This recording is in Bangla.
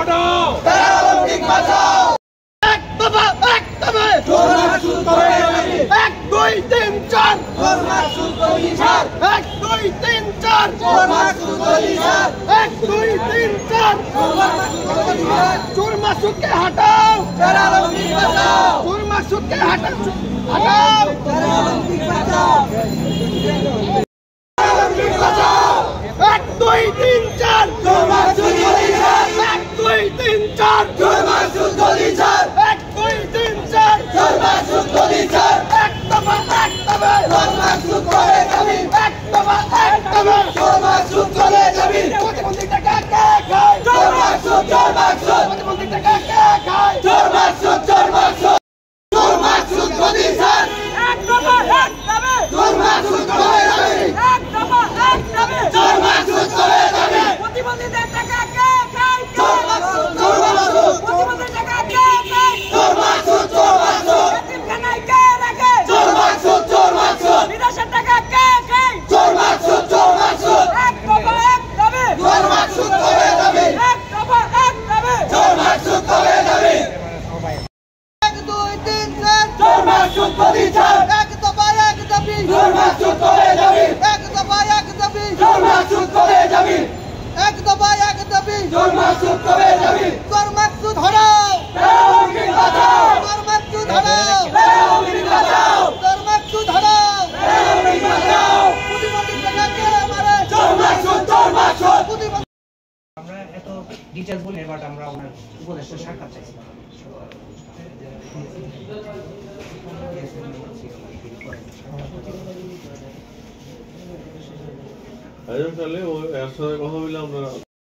হটাও, অলম্পিক বাঁচাও। এক দফা এক দাবি, চোর মাসুদ করে দাবি। 1 2 3 4 চোর মাসুদ গলি ছাড়। 1 2 3 4 চোর মাসুদ গলি ছাড়। 1 2 3 4 চোর মাসুদ গলি ছাড়। চোর মাসুদকে হটাও, অলম্পিক বাঁচাও। চোর মাসুদকে হটাও, হটাও, অলম্পিক বাঁচাও। অলম্পিক বাঁচাও। 1 2 3 4 চোর মাসুদ গলি ছাড়। 1 2 3 4 চোর মাসুদ গলি ছাড়। 1 2 3 4 চোর মাসুদ গলি ছাড়। এক দফা এক দাবি, চোর মাসুদ করে দাবি। এক দফা এক দাবি, চোর মাসুদ করে দাবি। প্রতিবন্ধী টাকা কে খায়? চোর মাসুদ, চোর মাসুদ। প্রতিবন্ধী টাকা কে খায়? চোর মাসুদ, চোর মাসুদ। চোর মাসুদ গলি ছাড়। এক দফা এক দাবি, চোর মাসুদ করে দাবি। এক দফা এক দাবি, চোর মাসুদ করে দাবি। প্রতিবন্ধীদের টাকা কে খায়? চোর মাসুদ, চোর মাসুদ। প্রতিবন্ধীদের টাকা কে খায়? চোর মাসুদ, চোর মাসুদ। এতিমখানায় কে রাখে? চোর মাসুদ, চোর মাসুদ। বিদেশের টাকা কে খায়? চোর মাসুদ, চোর মাসুদ। এক দফা এক দাবি, চোর মাসুদ করে দাবি। এক দফা এক দাবি। চোর মাসুদ করে দাবি। 1 2 3 4 চোর মাসুদ গলি ছাড়। এক দফা এক দাবি, চোর মাসুদ করে দাবি। এক দফা এক দাবি, চোর মাসুদ করে দাবি। এক দফা এক দাবি। চোর মাসুদ করে দাবি। চোর মাসুদ হটাও, অলম্পিক বাঁচাও, চোর মাসুদ হটাও, অলম্পিক বাঁচাও, চোর মাসুদ হটাও। অলম্পিক বাঁচাও। প্রতিবন্ধী টাকা কে মারে? চোর মাসুদ, চোর মাসুদ। প্রতিবন্ধী আমরা এত ডিটেইলস বলি বাট আমরা ওনার উপদেষ্টা সাক্ষাৎ চাইছি। তাহলে এর সাথে কথা বললে আমরা